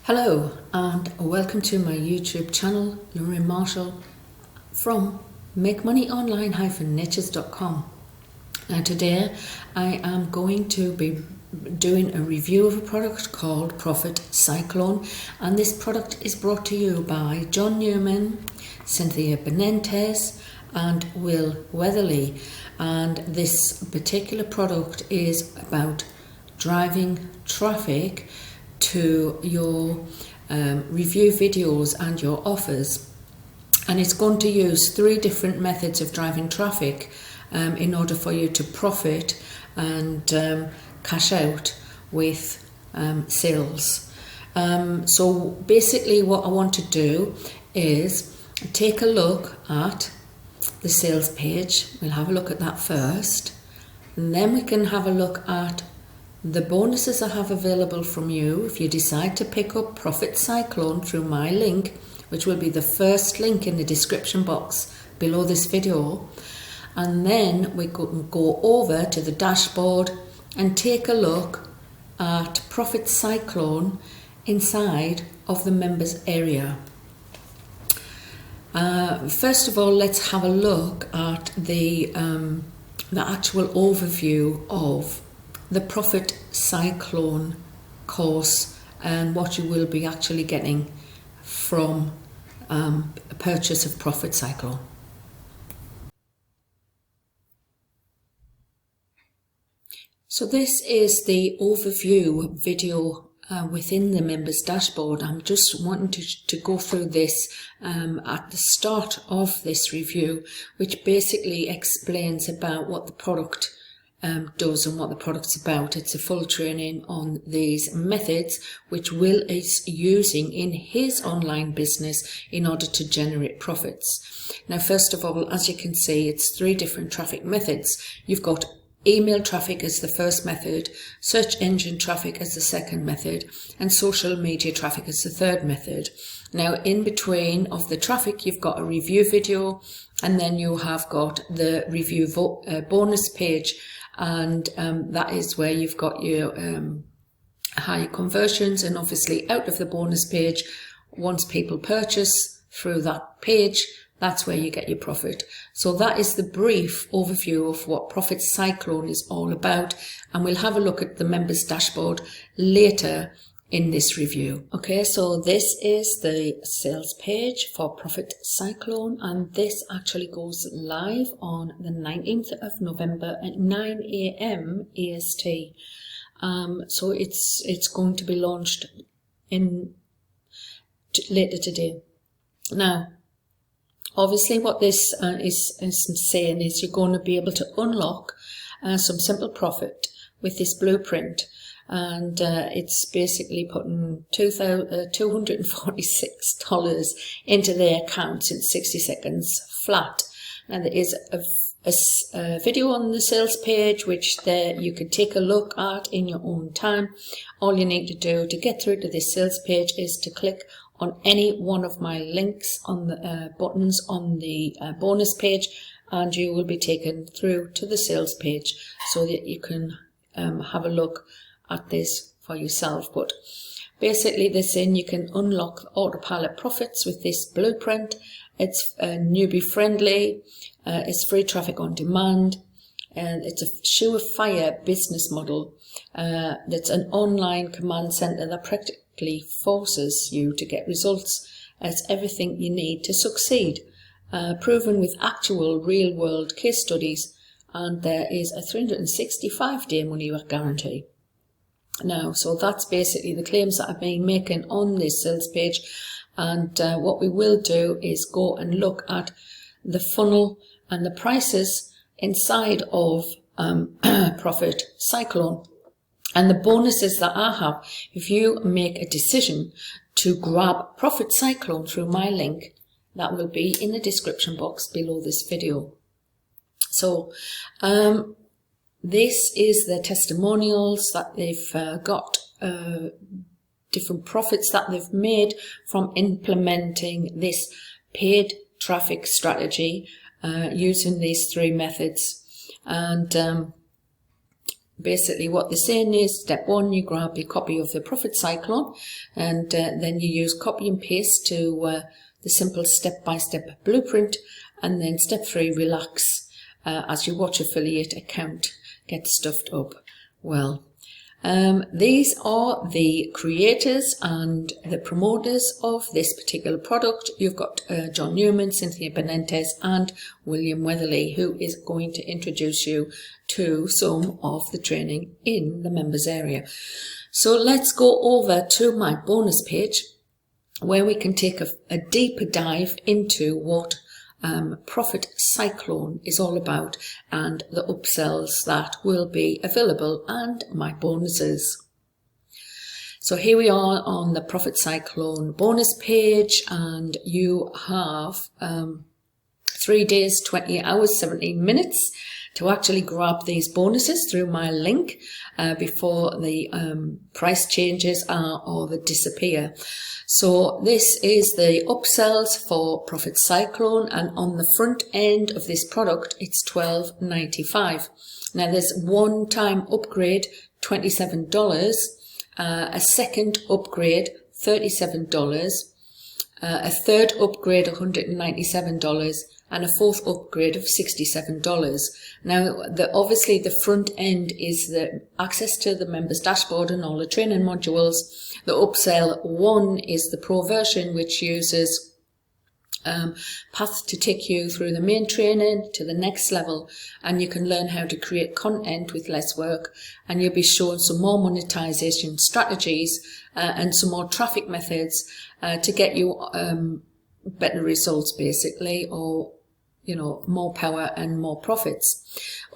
Hello and welcome to my YouTube channel, Lorraine Marshall from makemoneyonline-niches.com. Now today I am going to be doing a review of a product called Profit Cyclone, and this product is brought to you by John Newman, Cynthia Benentez and Will Weatherly, and this particular product is about driving traffic to your review videos and your offers, and it's going to use 3 different methods of driving traffic in order for you to profit and cash out with sales. So basically what I want to do is take a look at the sales page. We'll have a look at that first, and then we can have a look at the bonuses I have available from you if you decide to pick up Profit Cyclone through my link, which will be the first link in the description box below this video. And then we can go over to the dashboard and take a look at Profit Cyclone inside of the members area. First of all, let's have a look at the actual overview of the Profit Cyclone course and what you will be actually getting from a purchase of Profit Cyclone. So this is the overview video within the members dashboard. I'm just wanting to go through this at the start of this review, which basically explains about what the product does and what the product's about. It's a full training on these methods which Will is using in his online business in order to generate profits. Now, first of all, as you can see, it's 3 different traffic methods. You've got email traffic as the first method, search engine traffic as the second method, and social media traffic as the third method. Now, in between of the traffic, you've got a review video, and then you have got the review bonus page, and that is where you've got your high conversions. And obviously out of the bonus page, once people purchase through that page, that's where you get your profit. So that is the brief overview of what Profit Cyclone is all about, and we'll have a look at the members dashboard later in this review. Okay, so this is the sales page for Profit Cyclone, and this actually goes live on the 19th of November at 9 AM EST. So it's going to be launched later today. Now, obviously what this is saying is you're going to be able to unlock some simple profit with this blueprint. And it's basically putting $246 into their accounts in 60 seconds flat. And there is a video on the sales page which there you can take a look at in your own time. All you need to do to get through to this sales page is to click on any one of my links on the buttons on the bonus page, and you will be taken through to the sales page so that you can have a look at this for yourself. But basically they're saying you can unlock autopilot profits with this blueprint. It's newbie friendly, it's free traffic on demand, and it's a surefire business model that's an online command center that practically forces you to get results. It's everything you need to succeed, proven with actual real world case studies, and there is a 365-day money back guarantee. Now, so that's basically the claims that I've been making on this sales page, and what we will do is go and look at the funnel and the prices inside of Profit Cyclone and the bonuses that I have if you make a decision to grab Profit Cyclone through my link. That will be in the description box below this video. So this is the testimonials that they've got, different profits that they've made from implementing this paid traffic strategy using these 3 methods. And basically what they're saying is, step 1, you grab a copy of the Profit Cyclone, and then you use copy and paste to the simple step-by-step blueprint, and then step 3, relax as your watch affiliate account gets stuffed up. Well, these are the creators and the promoters of this particular product. You've got John Newman, Cynthia Benentez and William Weatherly, who is going to introduce you to some of the training in the members area. So let's go over to my bonus page, where we can take a deeper dive into what Profit Cyclone is all about, and the upsells that will be available and my bonuses. So here we are on the Profit Cyclone bonus page, and you have 3 days, 20 hours, 17 minutes to actually grab these bonuses through my link before the price changes or they disappear. So this is the upsells for Profit Cyclone, and on the front end of this product it's $12.95. Now there's one-time upgrade $27, a second upgrade $37, a third upgrade $197, and a fourth upgrade of $67. Now, obviously the front end is the access to the members dashboard and all the training modules. The upsell 1 is the pro version, which uses paths to take you through the main training to the next level, and you can learn how to create content with less work, and you'll be shown some more monetization strategies and some more traffic methods to get you better results, basically, or more power and more profits.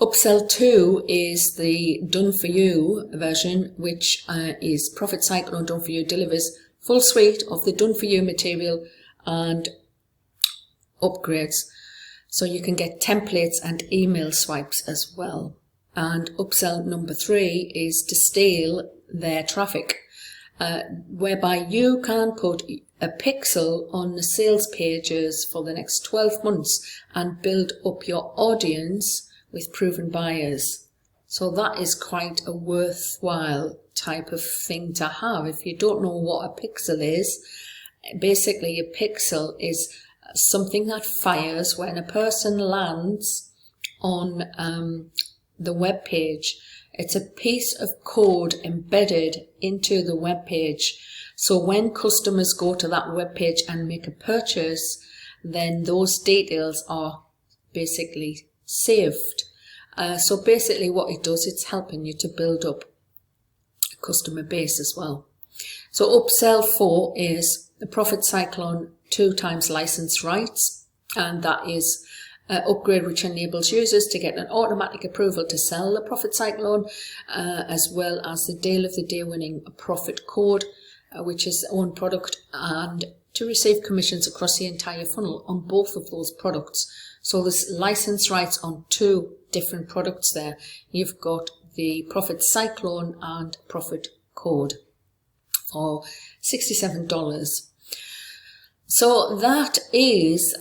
Upsell 2 is the done for you version, which is Profit Cyclone Done for You delivers full suite of the done for you material and upgrades, so you can get templates and email swipes as well. And upsell number 3 is to steal their traffic, whereby you can put a pixel on the sales pages for the next 12 months and build up your audience with proven buyers. So that is quite a worthwhile type of thing to have. If you don't know what a pixel is, basically a pixel is something that fires when a person lands on the web page. It's a piece of code embedded into the web page. So when customers go to that web page and make a purchase, then those details are basically saved. So basically what it does, it's helping you to build up a customer base as well. So upsell 4 is the Profit Cyclone 2 times license rights, and that is an upgrade which enables users to get an automatic approval to sell the Profit Cyclone, as well as the deal of the day winning profit code, which is own product, and to receive commissions across the entire funnel on both of those products. So there's license rights on 2 different products there. You've got the Profit Cyclone and profit code for $67. So that is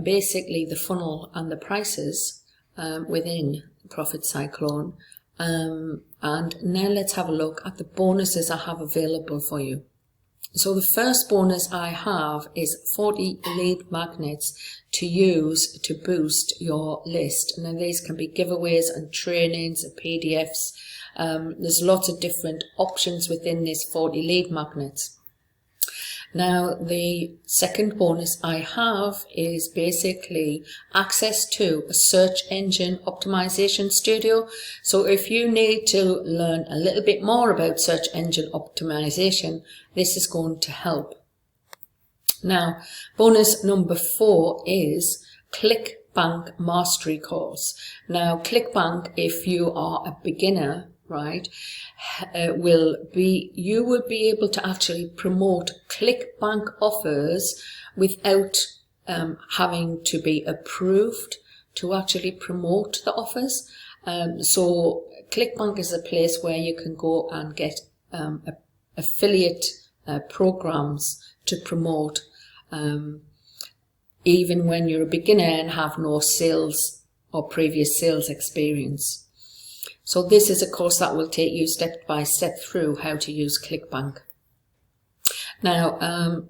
basically the funnel and the prices within Profit Cyclone. And now let's have a look at the bonuses I have available for you. So the first bonus I have is 40 lead magnets to use to boost your list. Now these can be giveaways and trainings and PDFs. There's lots of different options within this 40 lead magnets. Now the second bonus I have is basically access to a search engine optimization studio. So if you need to learn a little bit more about search engine optimization, this is going to help. Now bonus number 4 is ClickBank Mastery course. Now ClickBank, if you are a beginner, right, you will be able to actually promote ClickBank offers without having to be approved to actually promote the offers. So ClickBank is a place where you can go and get affiliate programs to promote, even when you're a beginner and have no sales or previous sales experience. So this is a course that will take you step by step through how to use ClickBank. Now,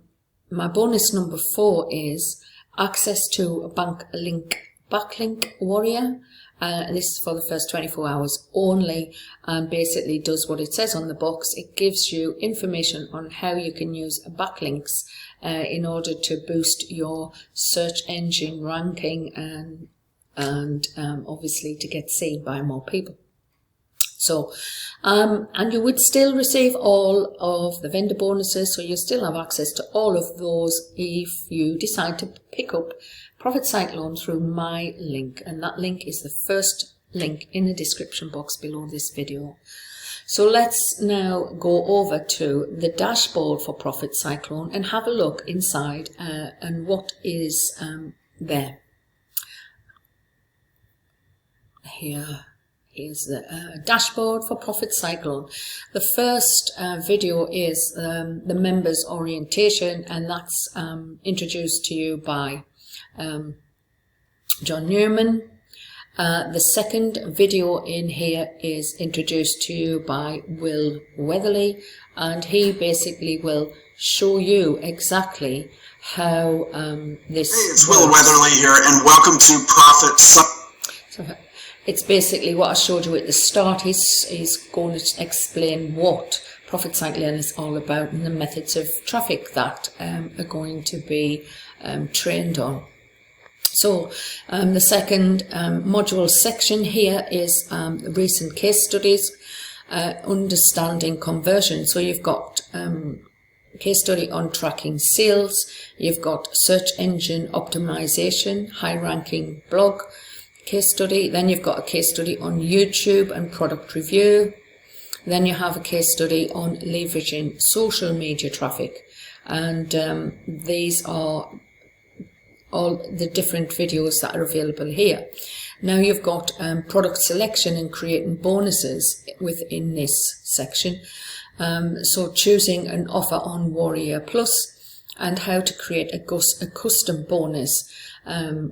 my bonus number 4 is access to a backlink warrior. This is for the first 24 hours only, and basically does what it says on the box. It gives you information on how you can use backlinks in order to boost your search engine ranking and obviously to get seen by more people. So, and you would still receive all of the vendor bonuses, so you still have access to all of those if you decide to pick up Profit Cyclone through my link, and that link is the first link in the description box below this video. So let's now go over to the dashboard for Profit Cyclone and have a look inside and what is there. Here's the dashboard for Profit Cyclone. The first video is the members orientation, and that's introduced to you by John Newman. The second video in here is introduced to you by Will Weatherly, and he basically will show you exactly how this Hey, it's Will Weatherly here, and welcome to Profit Cyclone. It's basically what I showed you at the start. He's going to explain what Profit Cyclone is all about and the methods of traffic that are going to be trained on. So the second module section here is recent case studies, understanding conversion. So you've got case study on tracking sales, you've got search engine optimization, high ranking blog case study, then you've got a case study on YouTube and product review, then you have a case study on leveraging social media traffic, and these are all the different videos that are available here. Now you've got product selection and creating bonuses within this section, so choosing an offer on Warrior Plus and how to create a custom bonus,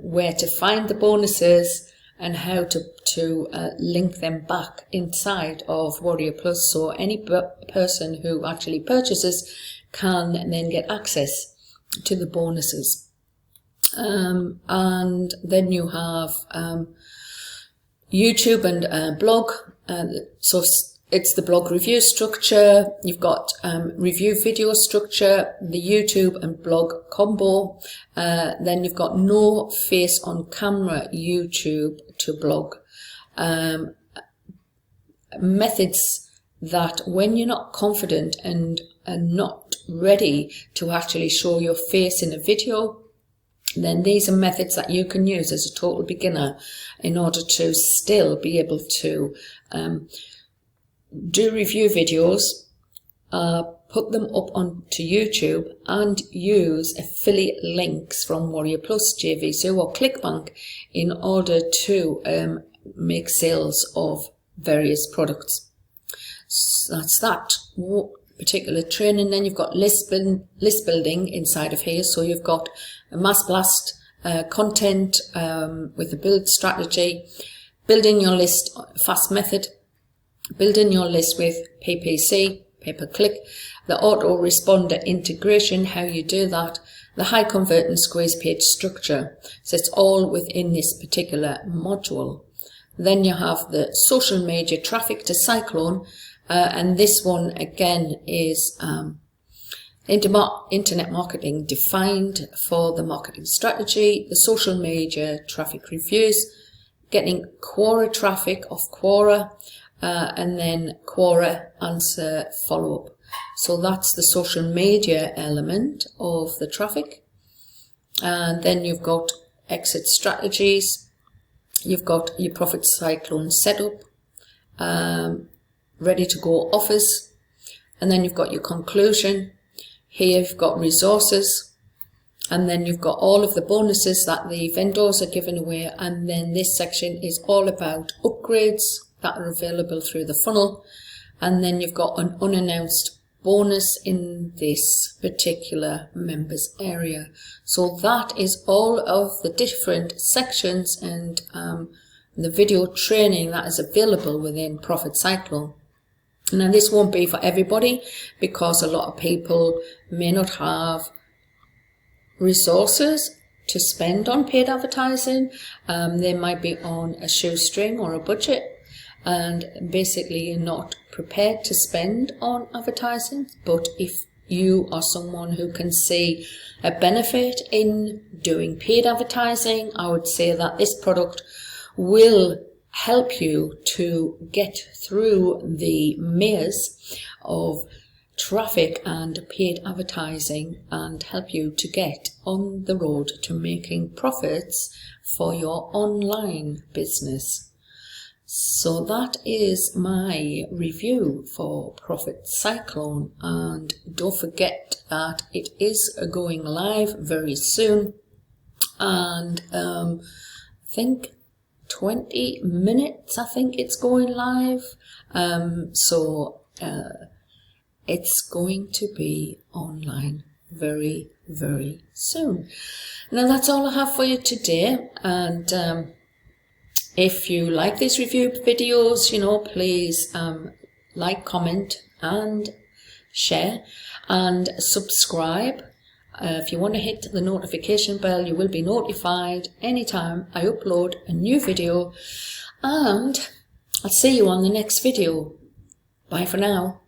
where to find the bonuses and how to link them back inside of Warrior Plus, so any person who actually purchases can then get access to the bonuses. And then you have YouTube and blog, so it's the blog review structure, you've got review video structure, the YouTube and blog combo, then you've got no face on camera YouTube to blog, methods that when you're not confident and not ready to actually show your face in a video, then these are methods that you can use as a total beginner in order to still be able to do review videos, put them up onto YouTube and use affiliate links from Warrior Plus, JVC or ClickBank in order to make sales of various products. So that's that particular training. Then you've got list building inside of here. So you've got a mass blast content with a build strategy, building your list fast method, building your list with PPC, pay-per-click, the autoresponder integration, how you do that, the high converting squeeze page structure. So it's all within this particular module. Then you have the social media traffic to Cyclone, and this one again is internet marketing defined for the marketing strategy, the social media traffic reviews, getting Quora traffic off Quora, and then Quora answer follow-up. So that's the social media element of the traffic. And then you've got exit strategies, you've got your Profit Cyclone setup, ready to go offers, and then you've got your conclusion. Here you've got resources, and then you've got all of the bonuses that the vendors are giving away, and then this section is all about upgrades that are available through the funnel, and then you've got an unannounced bonus in this particular members area. So that is all of the different sections and the video training that is available within Profit Cyclone. Now, this won't be for everybody because a lot of people may not have resources to spend on paid advertising. They might be on a shoestring or a budget and basically you're not prepared to spend on advertising. But if you are someone who can see a benefit in doing paid advertising, I would say that this product will help you to get through the maze of traffic and paid advertising and help you to get on the road to making profits for your online business. So that is my review for Profit Cyclone, and don't forget that it is going live very soon, and I think 20 minutes I think it's going live, so it's going to be online very, very soon. Now that's all I have for you today, and if you like these review videos, please like, comment and share and subscribe. If you want to hit the notification bell, you will be notified anytime I upload a new video, and I'll see you on the next video. Bye for now.